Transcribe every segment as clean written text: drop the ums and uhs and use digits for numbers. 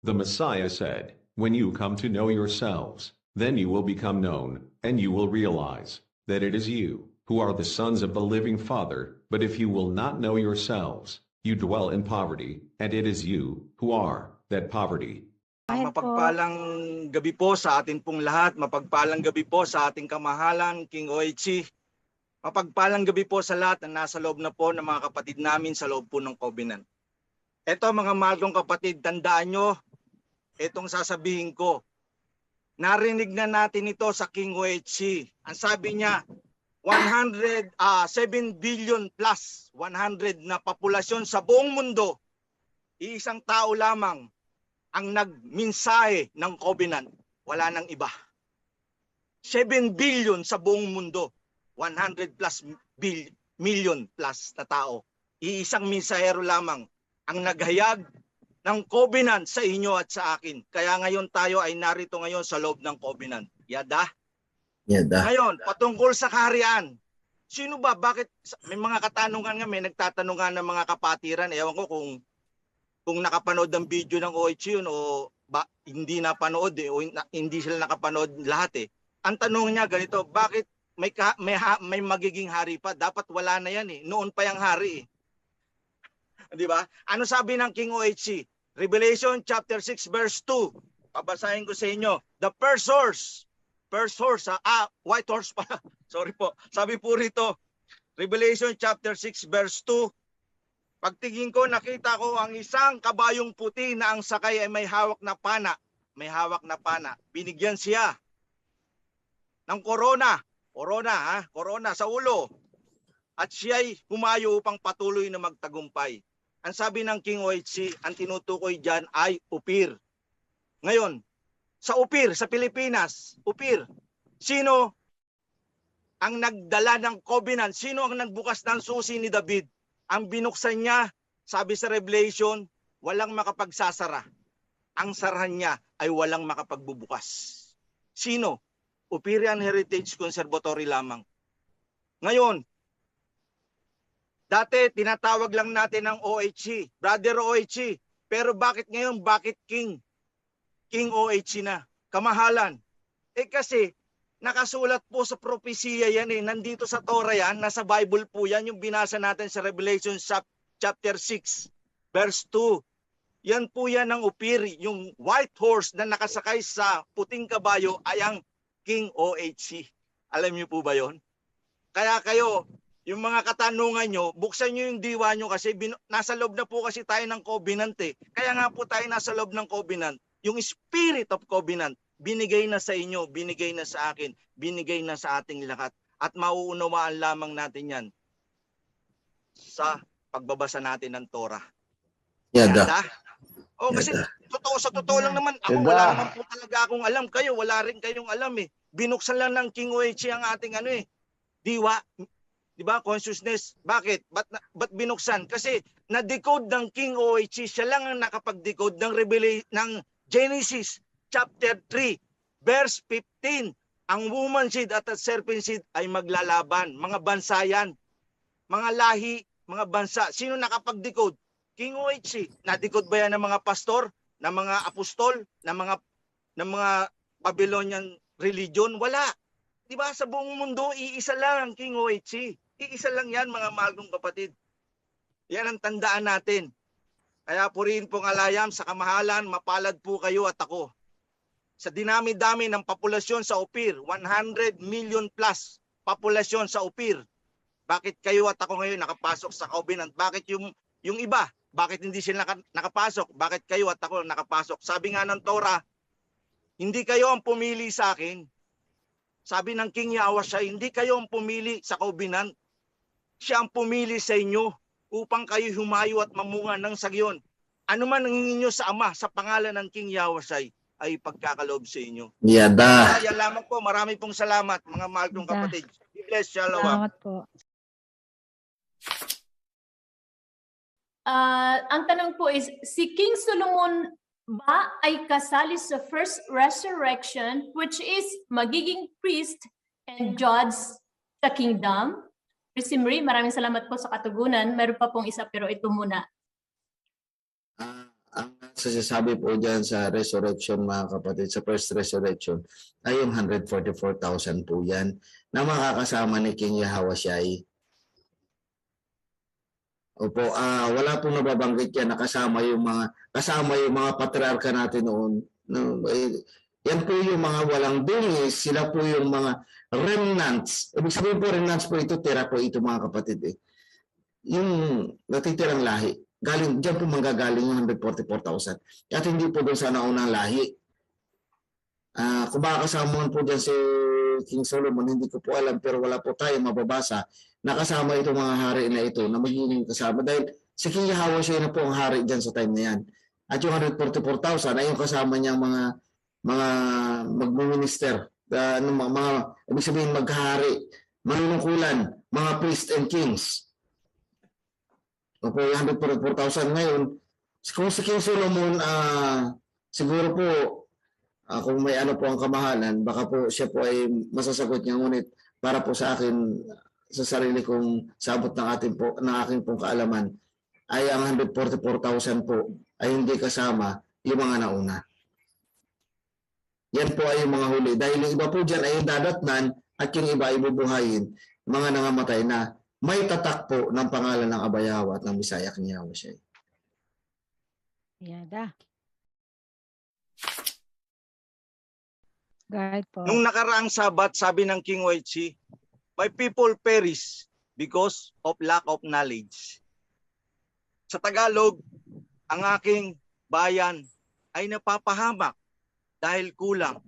The Messiah said, "When you come to know yourselves, then you will become known, and you will realize that it is you who are the sons of the living Father. But if you will not know yourselves, you dwell in poverty, and it is you who are that poverty." Ayan po. Mapagpalang gabi po sa atin pong lahat. Mapagpalang gabi po sa ating kamahalan, King Oichi. Mapagpalang gabi po sa lahat na nasa loob na po ng mga kapatid namin sa loob po ng Covenant. Ito mga mahal kong kapatid, tandaan nyo, itong sasabihin ko. Narinig na natin ito sa King Oichi. Ang sabi niya, 7 billion plus 100 na populasyon sa buong mundo. Iisang tao lamang ang nagminsahe ng Covenant. Wala nang iba. 7 billion sa buong mundo. 100 plus million plus na tao. Iisang mensahero lamang ang naghayag ng Covenant sa inyo at sa akin. Kaya ngayon tayo ay narito ngayon sa loob ng Covenant. Yada? Yada. Ngayon, patungkol sa kaharian. Sino ba? Bakit? May mga katanungan nga, may nagtatanungan ng mga kapatiran. Ewan ko kung nakapanood ng video ng Oichi yun o hindi napanood o hindi sila nakapanood lahat eh. Ang tanong niya ganito, bakit may magiging hari pa? Dapat wala na yan eh. Noon pa yung hari eh. Di ba? Ano sabi ng King Oichi? Revelation chapter 6 verse 2. Babasahin ko sa inyo. The first horse, white horse pa. Sorry po. Sabi po rito, Revelation chapter 6 verse 2. Pagtingin ko, nakita ko ang isang kabayong puti na ang sakay ay may hawak na pana. May hawak na pana. Binigyan siya ng korona. Korona sa ulo. At siya'y humayo upang patuloy na magtagumpay. Ang sabi ng King Oichi, ang tinutukoy dyan ay upir. Ngayon, sa upir, sa Pilipinas, upir, sino ang nagdala ng Covenant? Sino ang nagbukas ng susi ni David? Ang binuksan niya, sabi sa Revelation, walang makapagsasara. Ang sarahan niya ay walang makapagbubukas. Sino? Upirian Heritage Conservatory lamang. Ngayon, dati tinatawag lang natin ng Oichi, Brother Oichi. Pero bakit ngayon? Bakit King? King Oichi na. Kamahalan. Kasi nakasulat po sa propesiya yan eh. Nandito sa Torah yan, nasa Bible po yan. Yung binasa natin sa Revelation chapter 6, verse 2. Yan po yan ng upir. Yung white horse na nakasakay sa puting kabayo ay ang King Oichi. Alam niyo po ba yon? Kaya kayo, yung mga katanungan nyo, buksan nyo yung diwa nyo kasi nasa loob na po kasi tayo ng Covenant eh. Kaya nga po tayo nasa loob ng Covenant. Yung Spirit of Covenant, binigay na sa inyo, binigay na sa akin, binigay na sa ating lahat. At mauunawaan lamang natin yan sa pagbabasa natin ng Torah. Yada. O kasi sa totoo lang naman, ako wala naman po talaga akong alam. Kayo, wala rin kayong alam eh. Binuksan lang ng King Oichi ang ating diwa. Diba? Consciousness. Bakit? Ba't binuksan? Kasi na-decode ng King Oichi, siya lang ang nakapag-decode ng Genesis chapter 3, verse 15. Ang woman seed at serpent seed ay maglalaban. Mga bansa yan. Mga lahi, mga bansa. Sino nakapag-decode? King Oichi. Na-decode ba yan ng mga pastor? Ng mga apostol? Ng mga Babylonian religion? Wala. Diba? Sa buong mundo, iisa lang ang King Oichi. Iisa lang yan, mga mahal kong kapatid. Yan ang tandaan natin. Kaya purihin pong alayam sa kamahalan, mapalad po kayo at ako. Sa dinami-dami ng populasyon sa Upir, 100 million plus populasyon sa Upir. Bakit kayo at ako ngayon nakapasok sa Covenant? Bakit yung iba? Bakit hindi sila nakapasok? Bakit kayo at ako nakapasok? Sabi nga ng Torah, hindi kayo ang pumili sa akin. Sabi ng King Yahushua, hindi kayo ang pumili sa Covenant. Siya ang pumili sa inyo upang kayo humayo at mamunga ng sagyon. Ano man ang hingin nyo sa Ama sa pangalan ng King Yahushua ay pagkakaloob sa inyo. Yada. Yan lamang po. Marami pong salamat mga mahal kong kapatid. Bless, shalom. Salamat po. Ang tanong po is, si King Solomon ba ay kasali sa first resurrection, which is magiging priest and judge sa kingdom? Marie, maraming salamat po sa katugunan. Meron pa pong isa pero ito muna. Ang sasasabi po dyan sa resurrection mga kapatid, sa first resurrection, ay yung 144,000 po yan na makakasama ni King Yahweh. Opo, wala pong nababanggit yan na kasama yung mga patriarka natin noon. No, yan po yung mga walang dungis, sila po yung mga remnants. Ibig sabihin po remnants po ito, tira po ito mga kapatid eh. Yung natitirang lahi. Diyan po manggagaling yung 144,000. At hindi po doon sa naunang lahi. Kung makakasama po dyan si King Solomon, hindi ko po alam, pero wala po tayo mababasa na kasama itong mga hari na ito na magiging kasama. Dahil si King Yahweh siya na po ang hari dyan sa time na yan. At yung 144,000 ay yung kasama niyang mga magmuminister, ibig sabihin maghari, manunungkulan, mga priests and kings. Opo, 144,000 ngayon. Kung si King Solomon, siguro po, kung may ano po ang kamahalan, baka po siya po ay masasagot niya. Ngunit para po sa akin, sa sarili kong sabot ng aking pong kaalaman, ay ang 144,000 po ay hindi kasama yung mga nauna. Yan po ay yung mga huli. Dahil yung iba po dyan ay yung dadatnan at yung iba ay bubuhayin, mga nangamatay na may tatak po ng pangalan ng Abayawa at ng Bisaya King Yahweh. Yada. Guide po. Nung nakaraang Sabat, sabi ng King Wechi, my people perish because of lack of knowledge. Sa Tagalog, ang aking bayan ay napapahamak dahil kulang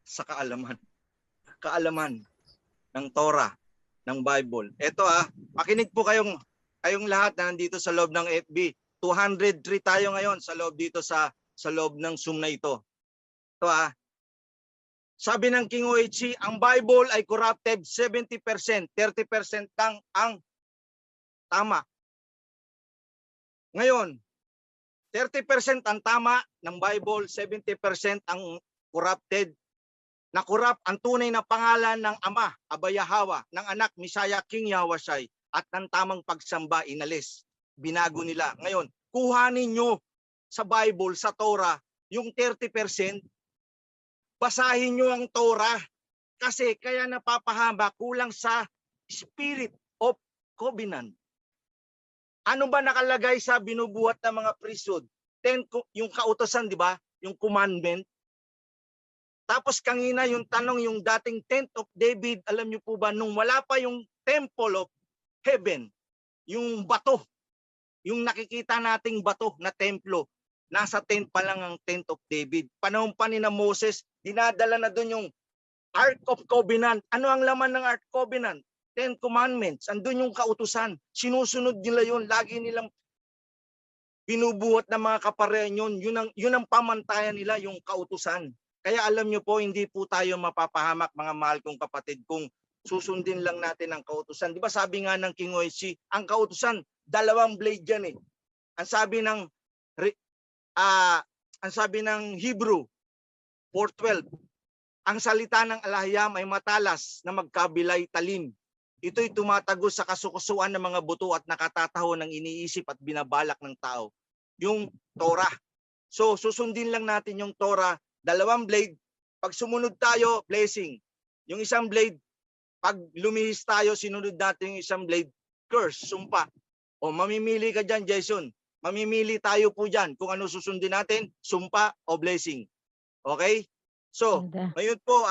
sa kaalaman ng Torah, ng Bible. Ito makinig po kayong lahat na nandito sa loob ng FB. 203 tayo ngayon sa loob dito sa loob ng Zoom na ito. Ito sabi ng King Oichi, ang Bible ay corrupted 70%, 30% lang ang tama. Ngayon, 30% ang tama ng Bible, 70% ang corrupted. Na-corrupt ang tunay na pangalan ng Ama, Abayahawa, ng anak, Misaya, King Yahweh, at ng tamang pagsamba, inalis. Binago nila. Ngayon, kuhanin nyo sa Bible, sa Torah, yung 30%, basahin nyo ang Torah. Kasi kaya napapahaba, kulang sa Spirit of Covenant. Ano ba nakalagay sa binubuhat ng mga priesthood? Yung kautosan, di ba? Yung commandment. Tapos kanina yung tanong, yung dating tent of David, alam niyo po ba, nung wala pa yung temple of heaven, yung bato, yung nakikita nating bato na templo, nasa tent pa lang ang tent of David. Panahon pa ni na Moses, dinadala na doon yung Ark of Covenant. Ano ang laman ng Ark of Covenant? 10 Commandments. Andun yung kautusan. Sinusunod nila yun. Lagi nilang binubuhat ng mga kaparehan yun. Yun ang pamantayan nila, yung kautusan. Kaya alam nyo po, hindi po tayo mapapahamak, mga mahal kong kapatid, kung susundin lang natin ang kautusan. Di ba sabi nga ng King Oishi, ang kautusan, 2 blade yan eh. Ang sabi ng Hebrew 4:12, ang salita ng Alahiyam ay matalas na magkabilay talim. Ito'y tumatagos sa kasukusuan ng mga buto at nakatataho ng iniisip at binabalak ng tao. Yung Torah. So susundin lang natin yung Torah, 2 blade. Pag sumunod tayo, blessing. Yung isang blade, pag lumihis tayo, sinunod natin yung isang blade, curse, sumpa. O mamimili ka dyan, Jason. Mamimili tayo po dyan kung ano susundin natin, sumpa o blessing. Okay? So, ngayon po,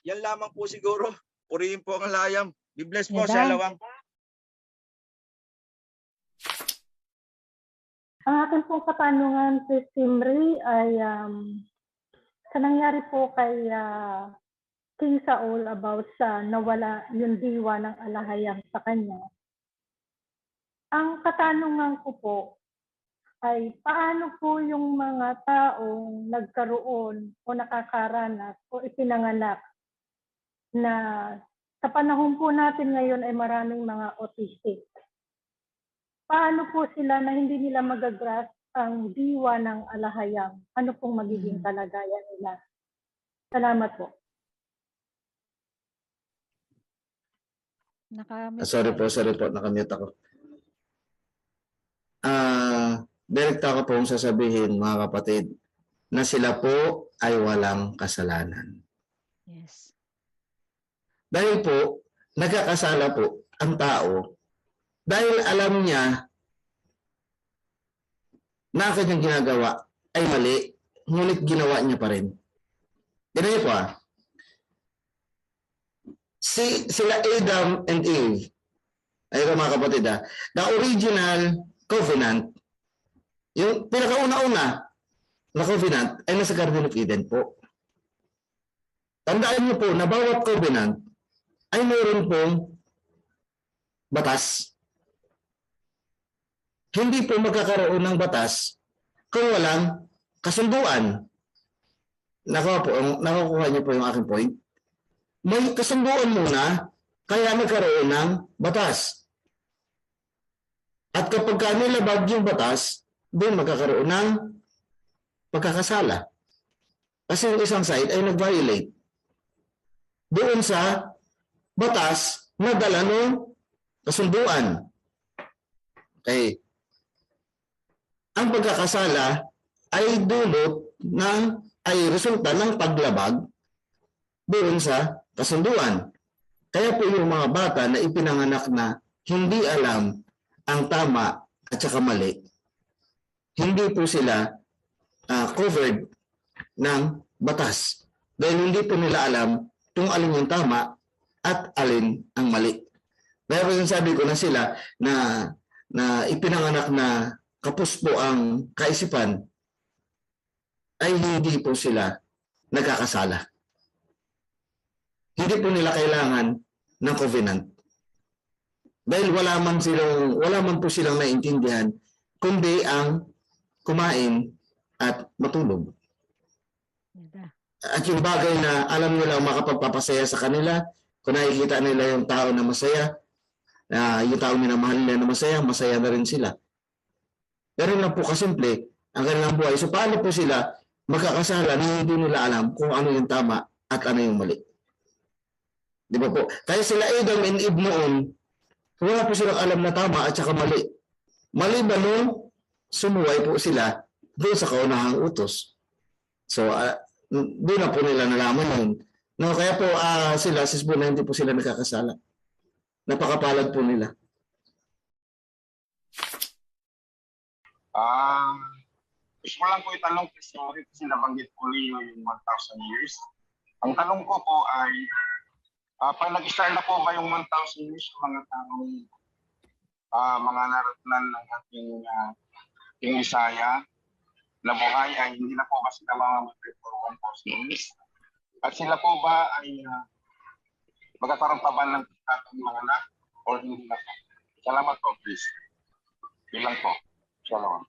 yan lamang po siguro. Purihin po ang layam. Be blessed po sa lawang. Ang akin pong katanungan si Simri ay sa nangyari po kay King Saul about sa nawala yung diwa ng alahayam sa kanya. Ang katanungan ko po ay paano po yung mga taong nagkaroon o nakakaranas o ipinanganak na sa panahon po natin ngayon ay maraming mga autistic. Paano po sila na hindi nila magagrasp ang diwa ng alahayam? Ano pong magiging kalagayan nila? Salamat po. Sorry po, nakamute ako. direkta ko pong sasabihin, mga kapatid, na sila po ay walang kasalanan. Yes. Dahil po, nagkakasala po ang tao dahil alam niya na ang kanyang ginagawa ay mali, ngunit ginawa niya pa rin. Ganun po sila Adam and Eve, ayun mga kapatid the original covenant, yung pinakauna-una na covenant ay nasa Garden of Eden po. Tandaan niyo po na bawat covenant ay mayroon pong batas. Hindi po magkakaroon ng batas kung walang kasunduan. Nakukuha niyo po yung aking point. May kasunduan muna, kaya nagkaroon ng batas. At kapag nilabag yung batas, doon magkakaroon ng pagkakasala. Kasi yung isang side ay nag-violate doon sa batas na dala ng kasunduan. Okay. Ang pagkakasala ay resulta ng paglabag doon sa kasunduan. Kaya po yung mga bata na ipinanganak na hindi alam ang tama at saka mali, hindi po sila covered ng batas. Dahil hindi po nila alam kung alin yung tama at alin ang mali. Kaya po sabi ko na sila na ipinanganak na kapos po ang kaisipan, ay hindi po sila nagkakasala. Hindi po nila kailangan ng covenant. Dahil wala man po silang naintindihan, kundi ang kumain at matulog. At yung bagay na alam nila makapagpapasaya sa kanila, kung nakikita nila yung tao na masaya, yung tao minamahal nila na masaya, masaya na rin sila. Pero lang po kasimple ang kanilang buhay. So paano po sila magkakasala na hindi nila alam kung ano yung tama at ano yung mali? Di ba po? Kaya sila Adam and Eve noon, wala po silang alam na tama at saka mali. Mali ba nung sumuway po sila doon sa kaunahang utos? So, doon na po nila nalaman yun. No, kaya po sila, sisbo na hindi po sila nakakasala. Napakapalad po nila. Gusto ko lang po itanong kasi nabanggit po niyo yung 1,000 years. Ang tanong ko po ay, pag nag-start na po ba yung 1,000 years mga taong mga naratnan ng ating King Isaiah na buhay ay hindi na po ba sila mamamatay for 1,000 years? At sila po ba ay magkakaroon pa ba ng mga anak or hindi na po? Salamat po, please. Ilang po. Salamat.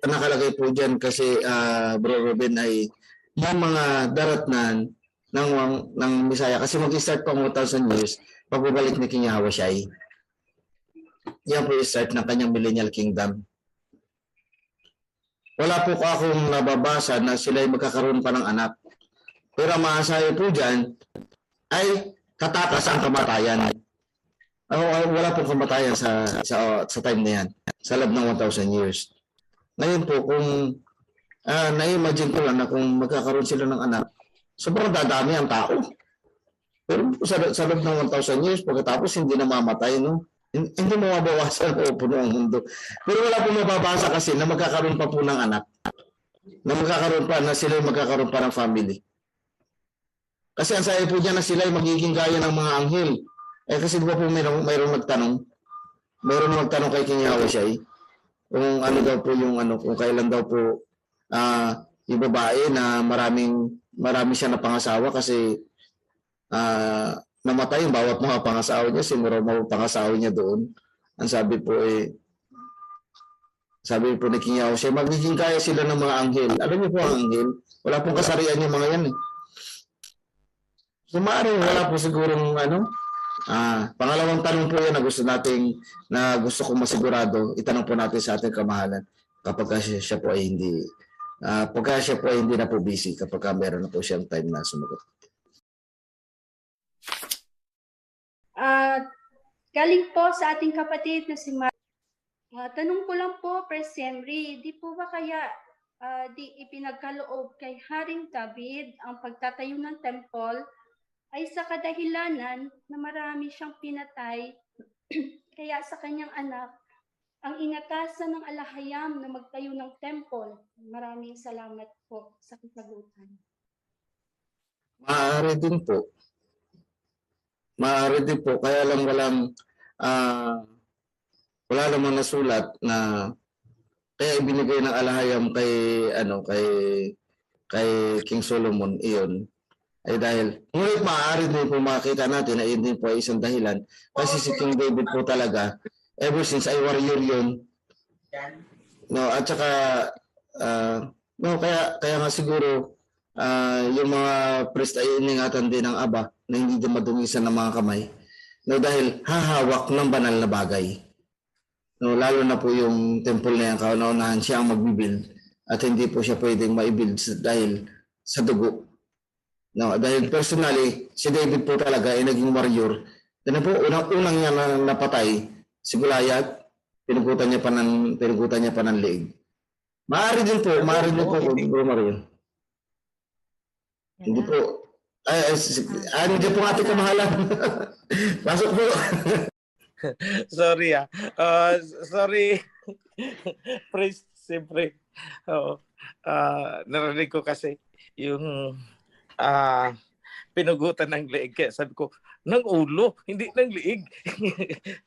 Nakalagay po dyan kasi Bro Ruben ay yung mga daratnan ng Misaya kasi mag-start pa 1,000 years pagbabalik ni King Yahushai. Yan po yung start ng kanyang millennial kingdom. Wala po akong nababasa na sila ay magkakaroon pa ng anak. Pero ang maasayo po dyan ay katakas ang kamatayan. Wala pong kamatayan sa time na yan, sa loob ng 1,000 years. Ngayon po, kung na-imagine ko lang na kung magkakaroon sila ng anak, sobrang dadami ang tao. Pero sa loob ng 1,000 years, pagkatapos hindi na mamatay, no? Hindi mababawasan o puno ang mundo. Pero wala pong mababasa kasi na magkakaroon pa po ng anak. Na sila magkakaroon pa ng family. Kasi ang sayo po dyan na sila ay magiging gaya ng mga anghel. Kasi di ba po mayroong nagtanong kay King Yahushai kung ano daw po yung kung kailan daw po yung babae na marami siya na pangasawa kasi namatay yung bawat mga pangasawa niya, siguro mga pangasawa niya doon. Ang sabi po ni King Yahushai, magiging kaya sila ng mga anghel. Alam niyo po ang anghel, wala pong kasarian yung mga yan eh. So maaaring wala po sigurong pangalawang tanong po yan na gusto kong masigurado, itanong po natin sa ating kamahalan kapag siya po ay hindi na po busy, kapag meron na po siyang time na sumagot. Galing po sa ating kapatid na si Tanong ko lang po, Pres Henry, di po ba kaya di ipinagkaloob kay Haring David ang pagtatayo ng temple ay sa kadahilanan na marami siyang pinatay, kaya sa kanyang anak ang inatasan ng alahayam na magtayo ng temple? Maraming salamat po sa kasagutan. Maaari din po. Maaari din po. Kaya lang wala namang nasulat na kaya ibinigay ng alahayam kay King Solomon iyon ay dahil ngunit maaari din po makita natin na yun din po ay isang dahilan kasi si King David po talaga ever since ay warrior yun, no, at saka no, kaya nga siguro yung mga priest ay iningatan din ng Aba na hindi din madungisan ng mga kamay, no, dahil hahawak ng banal na bagay. No, lalo na po yung temple na yan, kauna-unahan siya ang magbibuild at hindi po siya pwedeng ma-build dahil sa dugo. No, dahil personally, si David po talaga ay naging warrior. Dahil po, unang niya na napatay, si Goliath, pinugutan niya pa ng leeg. Maaari din po, Bro Mario. Hindi po. Hindi po ating kamahalan. Pasok po. Sorry sorry. Praise, siyempre. Narinig ko kasi yung pinugutan ng leeg. Kaya sabi ko, ng ulo, hindi ng leeg.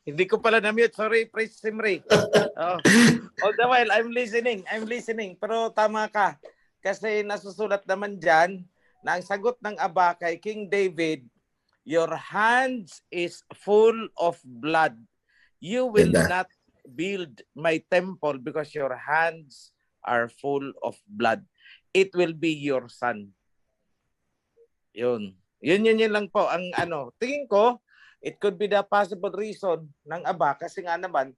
Hindi ko pala na-mute. Sorry, Praise Simri. All the while, I'm listening. Pero tama ka. Kasi nasusulat naman dyan na ang sagot ng Aba kay King David, your hands is full of blood. You will not build my temple because your hands are full of blood. It will be your son. Yun lang po ang tingin ko, it could be the possible reason ng Aba kasi nga naman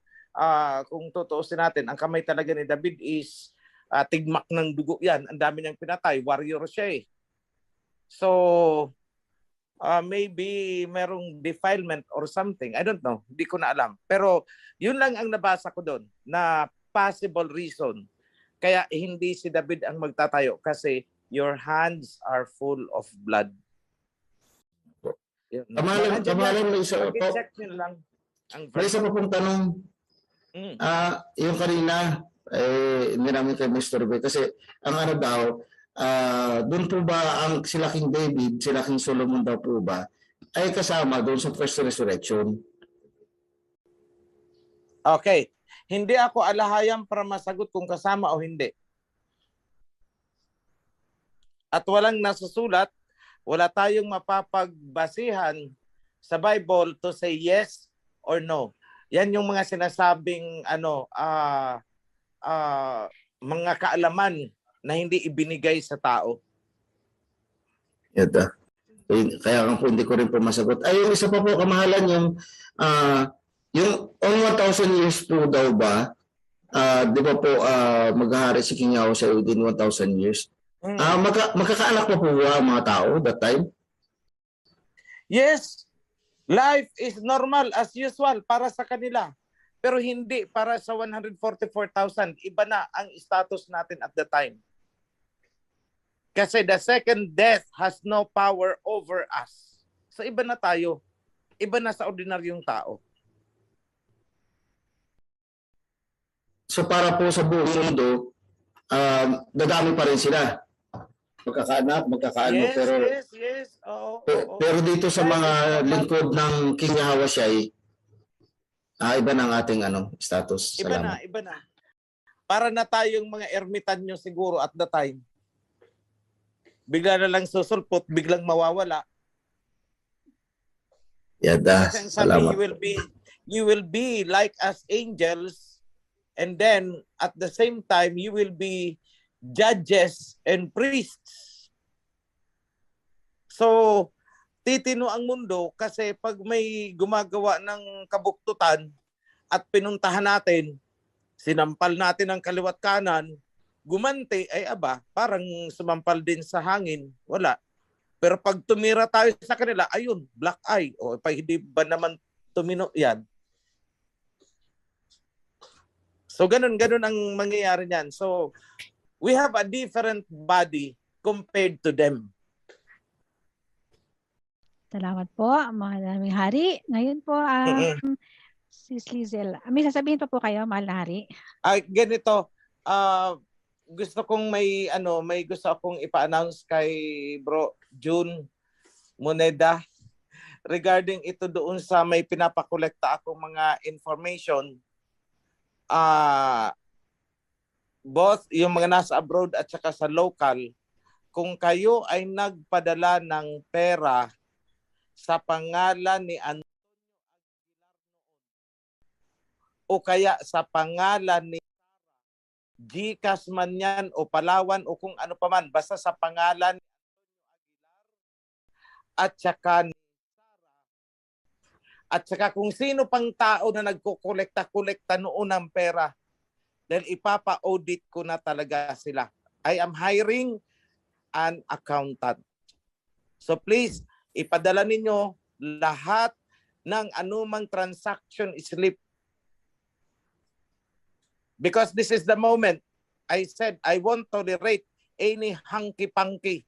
kung tutuusin natin, ang kamay talaga ni David is tigmak ng dugo yan. Ang dami niyang pinatay, warrior siya eh. So maybe merong defilement or something. I don't know. Hindi ko na alam. Pero yun lang ang nabasa ko doon na possible reason. Kaya hindi si David ang magtatayo kasi your hands are full of blood. Kamalan may isa po. May isa pa pong tanong. Yung kanina, hindi namin kay Mr. B. Kasi ang daw, doon po ba ang sila King David, sila King Solomon daw po ba ay kasama doon sa first resurrection? Okay. Hindi ako alahayam para masagot kung kasama o hindi. At walang nasusulat, wala tayong mapapagbasihan sa Bible to say yes or no. Yan yung mga sinasabing mga kaalaman na hindi ibinigay sa tao. Yata. Kaya po hindi ko rin po masagot. Ay, yung isa pa po kamahalan yung on 1,000 years po daw ba, di ba po maghahari si King Yahweh within 1,000 years? Magkakaanak pa po ba mga tao that time? Yes. Life is normal as usual para sa kanila. Pero hindi para sa 144,000. Iba na ang status natin at the time. Kasi the second death has no power over us. So iba na tayo. Iba na sa ordinaryong tao. So para po sa buong mundo, dadami pa rin sila. Magkakaano. Yes. Pero dito sa mga lingkod ng King Yahweh iba na ang ating status. Iba na. Para na tayong mga ermitanyo siguro at the time. Bigla na lang susulpot, biglang mawawala. Yada, salamat. You will be like as angels, and then at the same time you will be judges and priests. So titino ang mundo kasi pag may gumagawa ng kabuktutan at pinuntahan natin, sinampal natin ang kaliwat kanan, gumanti ay parang sumampal din sa hangin, wala. Pero pag tumira tayo sa kanila, ayun, black eye. O hindi ba naman tumino yan? So ganun ang mangyayari niyan. So we have a different body compared to them. Salamat po, mahal na hari. Ngayon po, Sis Lizel, may sasabihin pa po kayo, mahal na hari? Ganito, gusto kong may gusto akong ipa-announce kay Bro June Moneda regarding ito doon sa may pinapakolekta akong mga information. Both yung mga nasa abroad at saka sa local, kung kayo ay nagpadala ng pera sa pangalan ni Antonio o kaya sa pangalan ni GCash man yan o Palawan o kung ano pa man, basta sa pangalan ni Antonio Aguilar at saka ni Sara at saka kung sino pang tao na nagkukolekta-kolekta noon ng pera, dahil ipapa-audit ko na talaga sila. I am hiring an accountant. So please, ipadala ninyo lahat ng anumang transaction slip. Because this is the moment I said I won't tolerate any hanky-panky.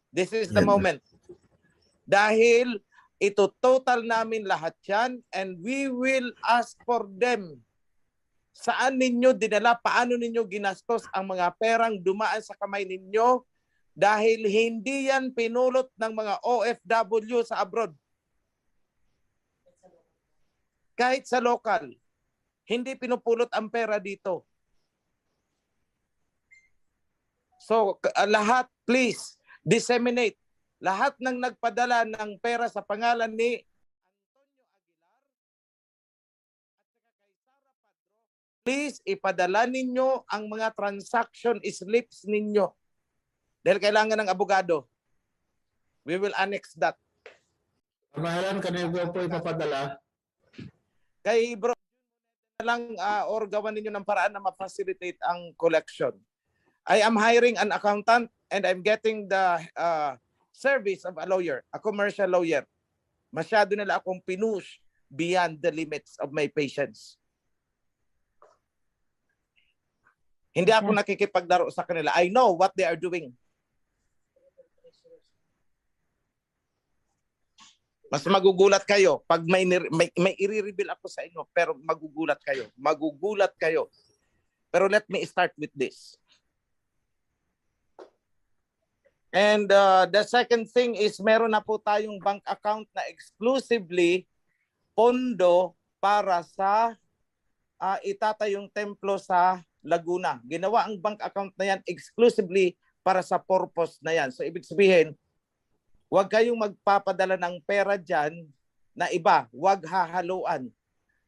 This is the moment. Dahil ito total namin lahat yan and we will ask for them. Saan ninyo dinala, paano ninyo ginastos ang mga perang dumaan sa kamay ninyo dahil hindi yan pinulot ng mga OFW sa abroad. Kahit sa local, hindi pinupulot ang pera dito. So lahat, please, disseminate. Lahat ng nagpadala ng pera sa pangalan ni Antonio Aguilar at saka kay Sara Padro, please ipadala ninyo ang mga transaction slips ninyo. Dahil kailangan ng abogado. We will annex that. Kamahalan, kanino po ipapadala? Kay Bro lang or gawan ninyo ng paraan na ma-facilitate ang collection. I am hiring an accountant and I'm getting the service of a lawyer, a commercial lawyer. Masyado nila akong pinush beyond the limits of my patience. Hindi ako nakikipaglaro sa kanila. I know what they are doing. Mas magugulat kayo pag may i-reveal ako sa inyo, pero magugulat kayo. Magugulat kayo. Pero let me start with this. And the second thing is meron na po tayong bank account na exclusively pondo para sa itatayong templo sa Laguna. Ginawa ang bank account na yan exclusively para sa purpose na yan. So ibig sabihin, huwag kayong magpapadala ng pera dyan na iba. Huwag hahaluan.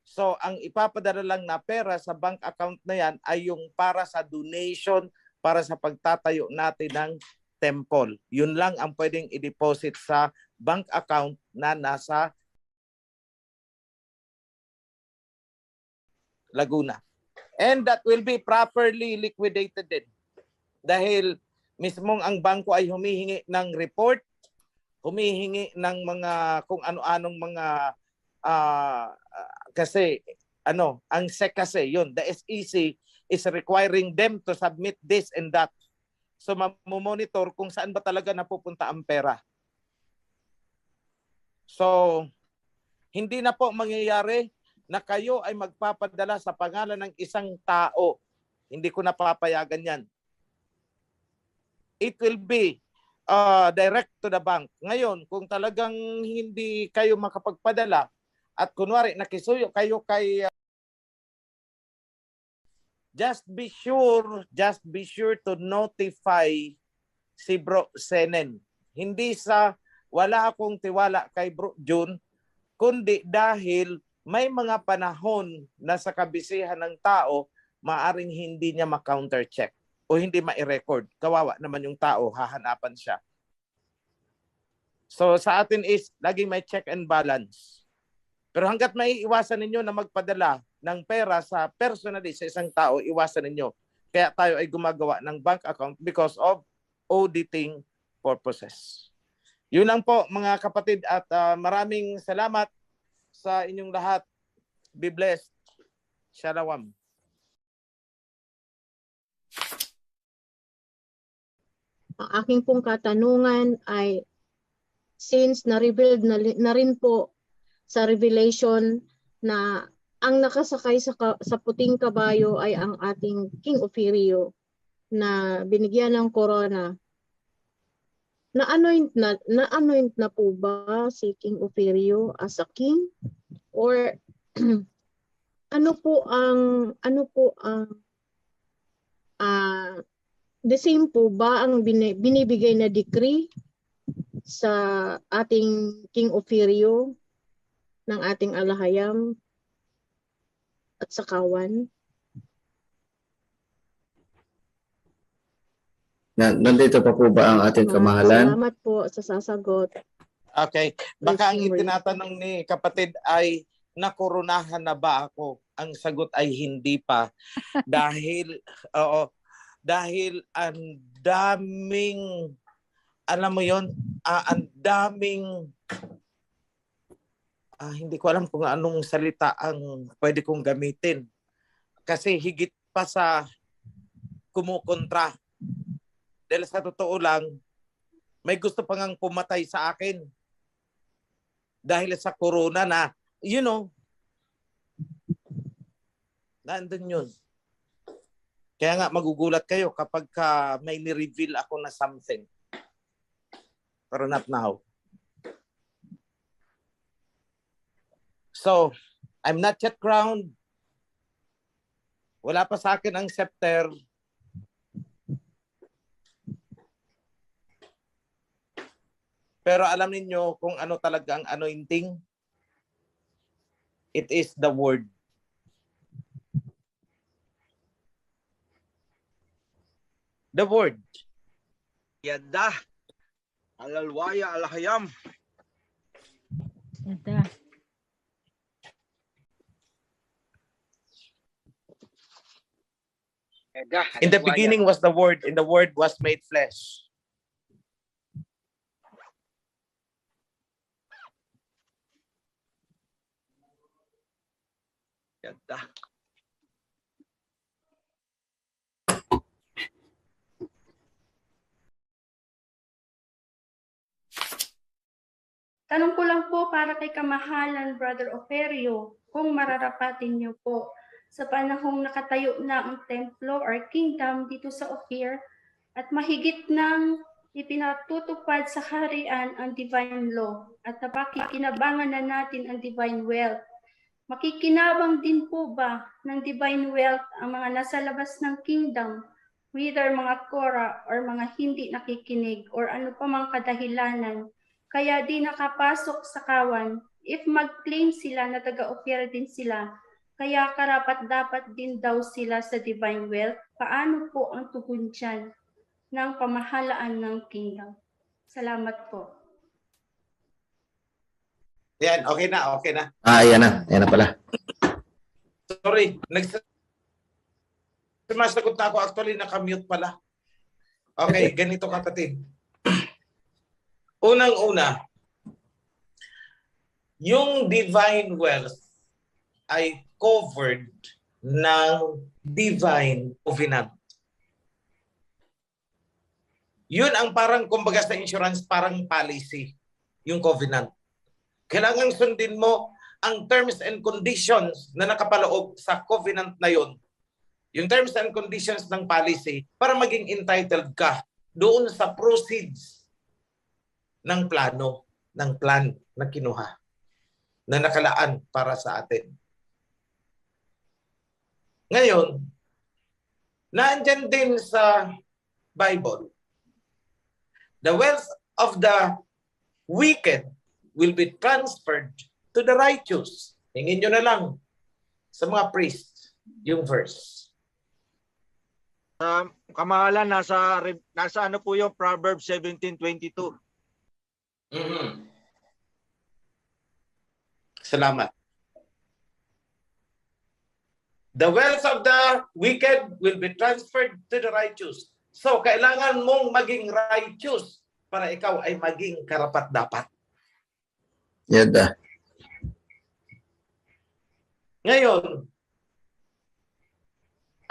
So ang ipapadala lang na pera sa bank account na yan ay yung para sa donation, para sa pagtatayo natin ng temple. Yun lang ang pwedeng i-deposit sa bank account na nasa Laguna. And that will be properly liquidated din. Dahil mismong ang bangko ay humihingi ng report, humihingi ng mga kung ano-anong mga kasi ang SEC kasi yun, the SEC is requiring them to submit this and that. So mamomonitor kung saan ba talaga napupunta ang pera. So hindi na po mangyayari na kayo ay magpapadala sa pangalan ng isang tao. Hindi ko napapayagan yan. It will be direct to the bank. Ngayon, kung talagang hindi kayo makapagpadala at kunwari nakisuyo kayo kay just be sure to notify si Bro Senen. Hindi sa wala akong tiwala kay Bro June, kundi dahil may mga panahon na sa kabisihan ng tao, maaring hindi niya ma-countercheck o hindi ma-record. Kawawa naman yung tao, hahanapan siya. So sa atin is, laging may check and balance. Pero hanggat may iwasan ninyo na magpadala ng pera sa personally sa isang tao, iwasan ninyo. Kaya tayo ay gumagawa ng bank account because of auditing purposes. Yun lang po mga kapatid at maraming salamat sa inyong lahat. Be blessed. Shalom. Ang aking pong katanungan ay, since na-revealed na rin po sa Revelation na ang nakasakay sa puting kabayo ay ang ating King Ophirio na binigyan ng corona. Na-anoint na po ba si King Ophirio as a king? Or ano po ang the same po ba ang binibigay na decree sa ating King Ophirio ng ating alahayam at sakawan? Nandito pa po ba ang ating kamahalan? Salamat po sa sasagot. Okay. Baka ang itinatanong ni kapatid ay, nakoronahan na ba ako? Ang sagot ay hindi pa. Dahil ang daming, alam mo yon, ang daming, hindi ko alam kung anong salita ang pwede kong gamitin. Kasi higit pa sa kumukontra. Dahil sa totoo lang, may gusto pa ngang pumatay sa akin. Dahil sa corona na, nandun yun. Kaya nga magugulat kayo kapag may ni-reveal ako na something. Pero not now. So, I'm not yet crowned. Wala pa sa akin ang scepter. Pero alam niyo kung ano talaga ang anointing? It is the word. The word. Yada. Alalwaya alahayam. Yada. In the beginning was the word, and the word was made flesh. Yada. Tanong ko lang po para kay kamahalan, Brother Ophirio, kung mararapatin niyo po sa panahong nakatayo na ang templo or kingdom dito sa Ophir at mahigit nang ipinatutupad sa harian ang divine law at napakikinabangan na natin ang divine wealth. Makikinabang din po ba ng divine wealth ang mga nasa labas ng kingdom, whether mga kora or mga hindi nakikinig or ano pa mang kadahilanan, kaya di nakapasok sa kawan? If mag-claim sila na taga-Ophir din sila, kaya karapat-dapat din daw sila sa divine wealth, paano po ang tugon dyan ng pamahalaan ng kingdom? Salamat po. Yan, okay na, okay na. Ayan na pala. Sorry, sumasagot na ako. Actually, nakamute pala. Okay, ganito kapatid. Unang-una, yung divine wealth ay covered ng divine covenant. Yun ang parang, kumbaga sa insurance, parang policy, yung covenant. Kailangan sundin mo ang terms and conditions na nakapaloob sa covenant na yun. Yung terms and conditions ng policy para maging entitled ka doon sa proceeds ng plano, ng plan na kinuha, na nakalaan para sa atin. Ngayon, naandyan din sa Bible, the wealth of the wicked will be transferred to the righteous. Hingin nyo na lang sa mga priests yung verse. Kamahalan, nasa ano po yung Proverbs 17:22. Salamat. The wealth of the wicked will be transferred to the righteous. So, kailangan mong maging righteous para ikaw ay maging karapat-dapat. Yada. Ngayon,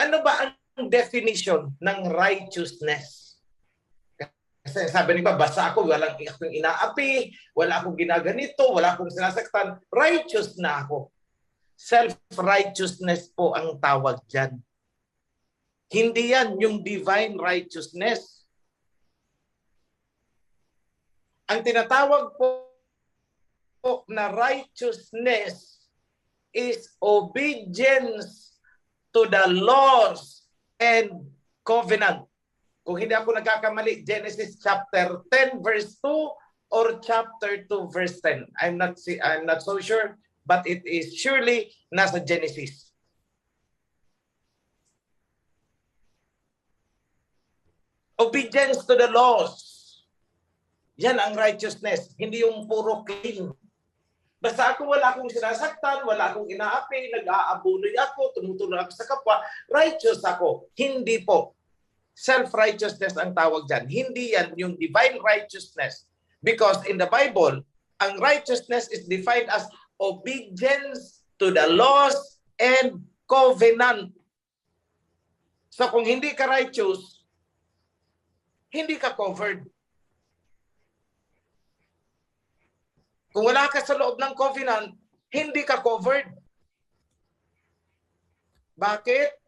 Ano ba ang definition ng righteousness? Kasi sabi niyo ba, basta ako, walang akong inaapi, wala akong ginaganito, wala akong sinasaktan, righteous na ako. Self-righteousness po ang tawag dyan. Hindi yan yung divine righteousness. Ang tinatawag po na righteousness is obedience to the laws and covenant. Kung hindi ako nagkakamali, Genesis chapter 10 verse 2 or chapter 2 verse 10. I'm not so sure, but it is surely nasa Genesis. Obedience to the laws. Yan ang righteousness. Hindi yung puro clean. Basta ako wala akong sinasaktan, wala akong inaapi, nag-aabunoy ako, tumutulong ako sa kapwa, righteous ako. Hindi po. Self-righteousness ang tawag dyan. Hindi yan yung divine righteousness. Because in the Bible, ang righteousness is defined as obedience to the laws and covenant. So kung hindi ka righteous, hindi ka covered. Kung wala ka sa loob ng covenant, hindi ka covered. Bakit?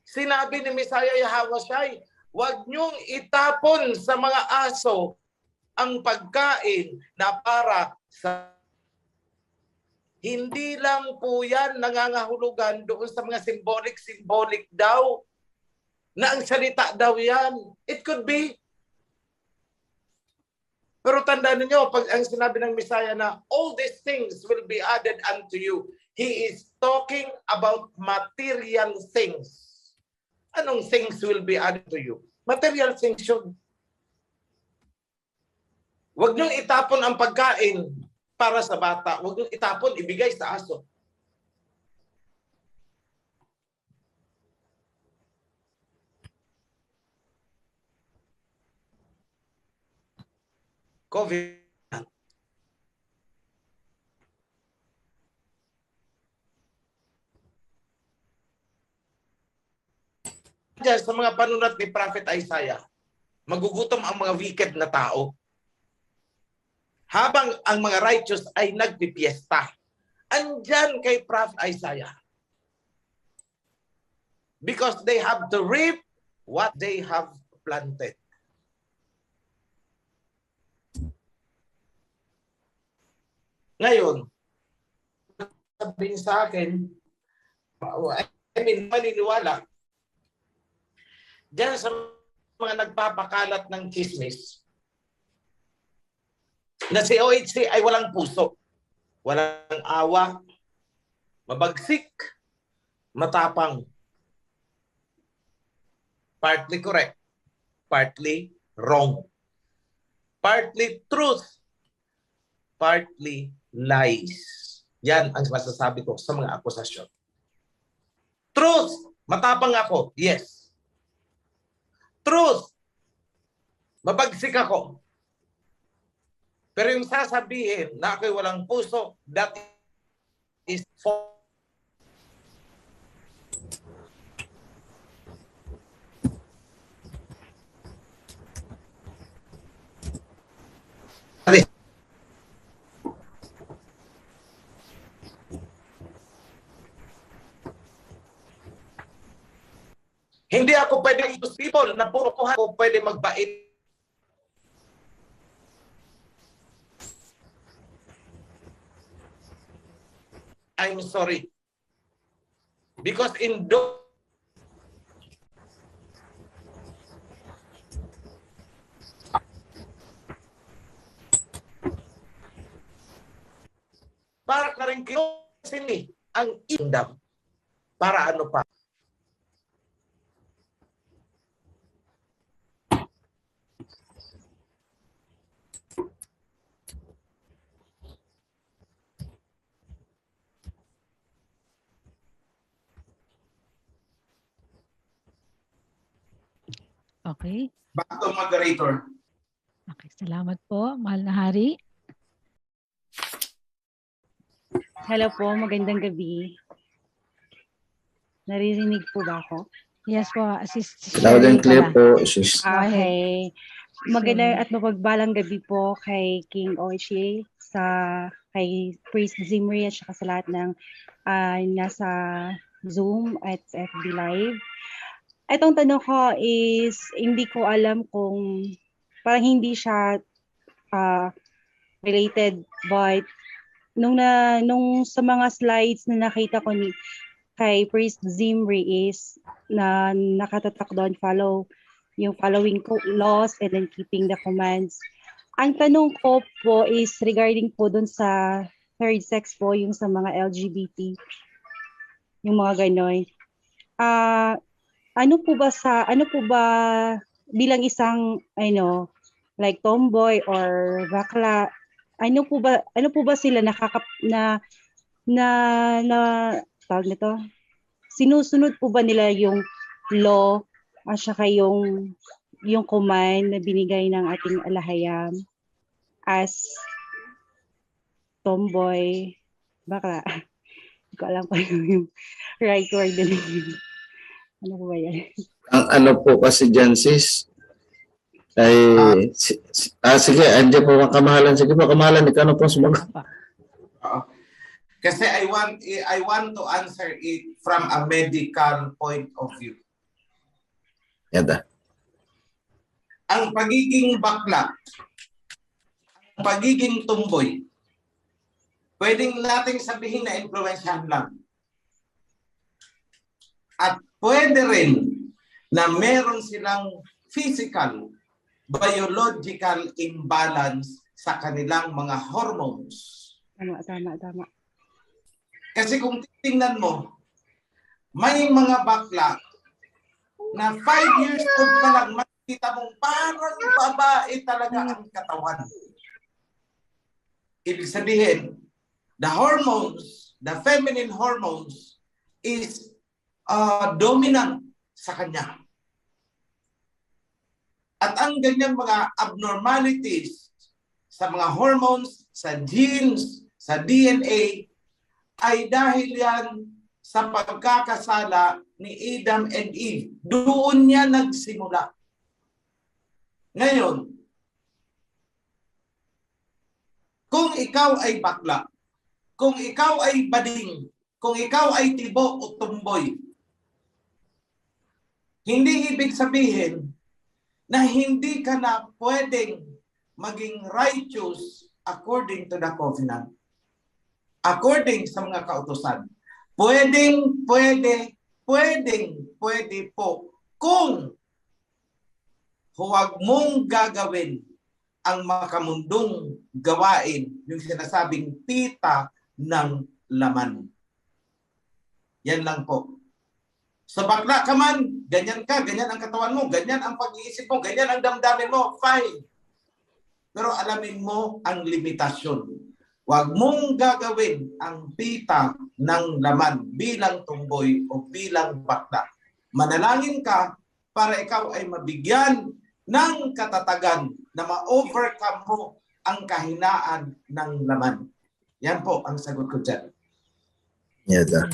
Sinabi ni Messiah Yahawashi, huwag niyong itapon sa mga aso ang pagkain na para sa... Hindi lang po yan nangangahulugan doon sa mga symbolic daw, na ang salita daw yan. It could be. Pero tandaan niyo, pag ang sinabi ng Messiah na all these things will be added unto you, He is talking about material things. Anong things will be added to you? Material things yun. Huwag niyong itapon ang pagkain para sa bata. Huwag niyong itapon, ibigay sa aso. COVID. Diyan sa mga panulat ni Prophet Isaiah, magugutom ang mga wicked na tao. Habang ang mga righteous ay nagpipiesta. Andyan kay Prophet Isaiah. Because they have to reap what they have planted. Ngayon, sabihin sa akin, maniniwala, diyan sa mga nagpapakalat ng chismis, na si OHC ay walang puso, walang awa, mabagsik, matapang. Partly correct, partly wrong, partly truth, partly lies. Yan ang masasabi ko sa mga akusasyon. Truth, matapang ako, yes. Truth, mabagsik ako. Pero yung sasabihin na ako'y walang puso, that is false. Hindi ako pwede use people na puro kuha ko pwede magbait. I'm sorry. Because in para ka rin kinusin ang indam. Para ano pa? Okay. Back to moderator. Okay, salamat po, mahal na hari. Hello po, magandang gabi. Naririnig po ba ako? Yes po, Sis Loud and Shirley clear pala. po, sis. Okay. Magandang at mapagbalang gabi po kay King Oichi, kay Priest Zimri at saka sa lahat ng nasa Zoom at FB Live. Itong tanong ko is, hindi ko alam kung parang hindi siya related, but nung sa mga slides na nakita ko kay Priest Zimri is na nakatatak doon, following laws and then keeping the commands. Ang tanong ko po is regarding po doon sa third sex po, yung sa mga LGBT, yung mga gano'n. Ano po ba bilang isang like tomboy or bakla, ano po ba sila tawag nito, sinusunod po ba nila yung law at saka yung command na binigay ng ating alahayam as tomboy, bakla? Hindi ko alam pa yung right word din. Ano po ba yan? Ang ano po kasi dyan, sis, ay sige, andiyan po ang kamahalan. Sige po, kamahalan, ikaw na po sumagot. Kasi I want to answer it from a medical point of view. Yada. Ang pagiging bakla, ang pagiging tumboy, pwedeng nating sabihin na influensyahan lang. At pwede rin na meron silang physical, biological imbalance sa kanilang mga hormones. Tama. Kasi kung titingnan mo, may mga bakla na 5 years old pa lang, makikita mong parang babae talaga ang katawan. Ibig sabihin, the hormones, the feminine hormones is dominant sa kanya. At ang ganyang mga abnormalities sa mga hormones, sa genes, sa DNA, ay dahil yan sa pagkakasala ni Adam and Eve. Doon niya nagsimula. Ngayon, kung ikaw ay bakla, kung ikaw ay bading, kung ikaw ay tibo o tumboy, hindi ibig sabihin na hindi ka na pwedeng maging righteous according to the covenant. According sa mga kautusan. Pwede po kung huwag mong gagawin ang makamundong gawain, yung sinasabing pita ng laman. Yan lang po. Sa bakla ka man, ganyan ka, ganyan ang katawan mo, ganyan ang pag-iisip mo, ganyan ang damdamin mo, fine. Pero alamin mo ang limitasyon. Huwag mong gagawin ang pita ng laman bilang tumboy o bilang bakla. Manalangin ka para ikaw ay mabigyan ng katatagan na ma-overcome mo ang kahinaan ng laman. Yan po ang sagot ko dyan. Yada.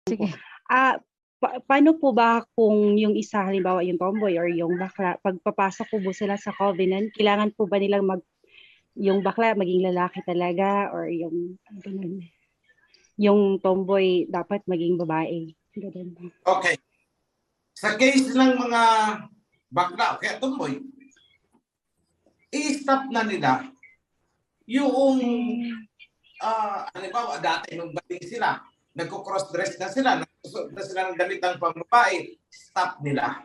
Sige. Paano po ba kung yung isa, halimbawa yung tomboy or yung bakla, pagpapasok po sila sa covenant, kailangan po ba nilang yung bakla maging lalaki talaga or yung tomboy dapat maging babae? Ganun. Okay. Sa case ng mga bakla o kaya tomboy, i-stop na nila yung halimbawa dati nung bating sila, nagko-cross-dress na sila, nagsusuot na sila ng damit ng pambabae, stop nila.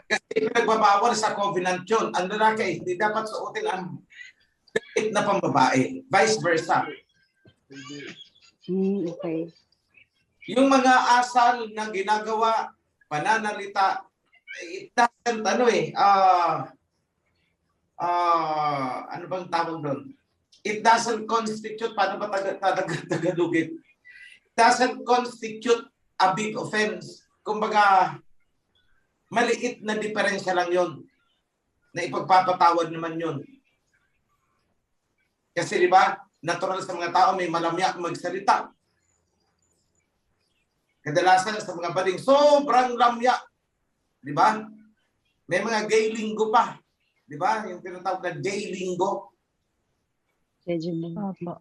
Kasi nagbabawal sa covenant yun. Ang lalaki, hindi dapat suotin ang damit na pambabae. Vice versa. Okay. Yung mga asal na ginagawa, pananalita, it doesn't, ano bang tawag doon? It doesn't constitute, paano ba Tagalogin? It doesn't constitute a big offense. Kumbaga, maliit na diferensya lang yon na ipagpapatawad naman yon. Kasi di ba, natural sa mga tao, may malamya magsalita. Kadalasan sa mga bading, sobrang lamya. Di ba? May mga gay linggo pa. Di ba? Yung tinatawag na gay linggo. Opo.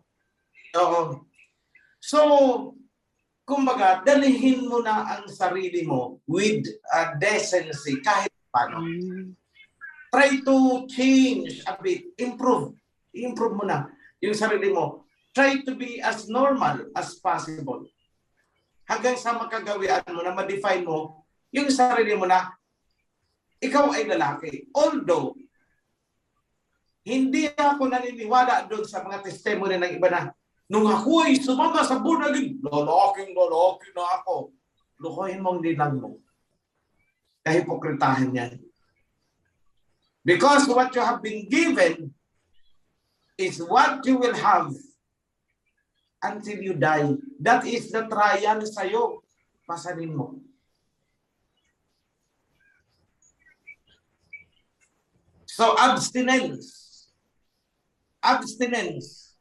Oo. So, kumbaga, dalihin mo na ang sarili mo with decency kahit paano. Try to change a bit. Improve. Improve mo na yung sarili mo. Try to be as normal as possible. Hanggang sa makagawian mo na ma-define mo yung sarili mo na ikaw ay lalaki. Although, hindi ako naniniwala doon sa mga testimony ng iba na nung ako ay sumama sa bunagin, lalaking na ako. Lukohin mong nilang mo. Kahipokritahan yan. Because what you have been given is what you will have until you die. That is the trial sa'yo. Pasanin mo. So abstinence. Abstinence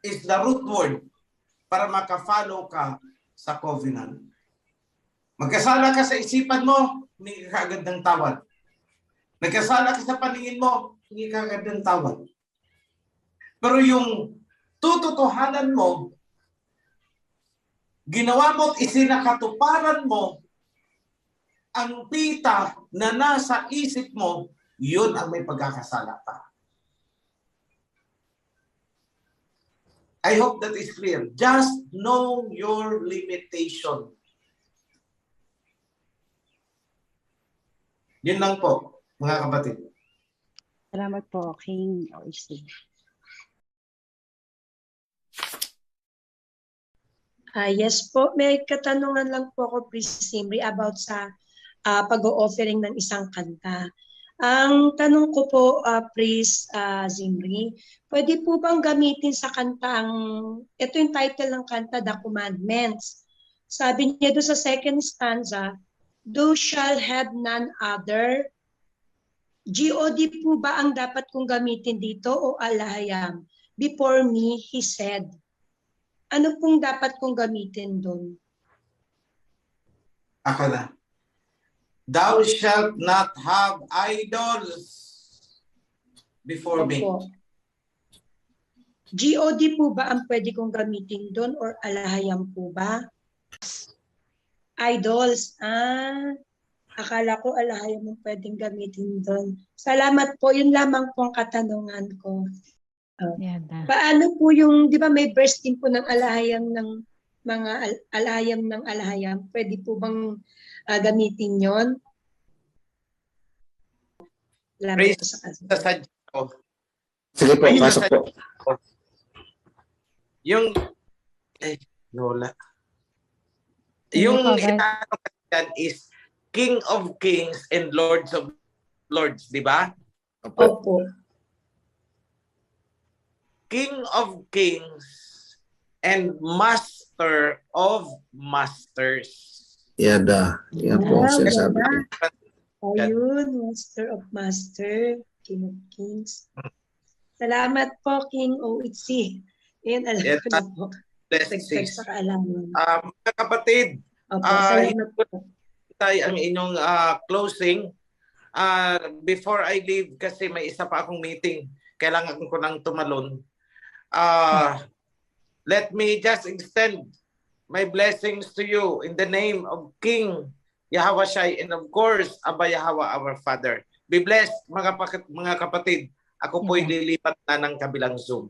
is the root word para makafollow ka sa covenant. Magkasala ka sa isipan mo, hindi ka agad ng tawad. Nagkasala ka sa paningin mo, hindi ka agad ng tawad. Pero yung tututuhanan mo, ginawa mo at isinakatuparan mo, ang pita na nasa isip mo, yun ang may pagkakasala ka. I hope that is clear. Just know your limitation. Yun lang po, mga kapatid. Salamat po, King OHC. Yes po, may katanungan lang po ako, Priest Zimri, about sa pag-o-offering ng isang kanta. Ang tanong ko po, Priest Zimri, pwede po bang gamitin sa kanta ito yung title ng kanta, The Commandments. Sabi niya doon sa second stanza, "Thou shalt have none other." God po ba ang dapat kong gamitin dito o alahayam? Before me, he said. Ano pong dapat kong gamitin doon? Ako na. Thou shalt not have idols before me. God po ba ang pwede kong gamitin doon or alahayam po ba? Idols. Akala ko alahayam ang pwedeng gamitin doon. Salamat po. Yun lamang po ang katanungan ko. Paano po yung, di ba may verse din po ng alahayam ng mga alahayam ng alahayam? Pwede po bang gamitin yon? Praise sa Sige po, pasok po. Yung, Lola. Yung itanong is King of Kings and Lords of Lords, di ba? Opo. King of Kings and Master of Masters. Yada. Yan po ang sinasabi. Ayun, Master of Master, King of Kings. Salamat po, King OHC. Yan, alam ko na po. Blessings. Sa kaalaman. Mga kapatid, salamat po. Ang inyong closing. Before I leave, kasi may isa pa akong meeting, kailangan ko nang tumalon. Let me just extend my blessings to you in the name of King Yahweh Shai and of course, Abba Yahweh our Father. Be blessed, mga kapatid. Ako po'y lilipat na ng kabilang Zoom.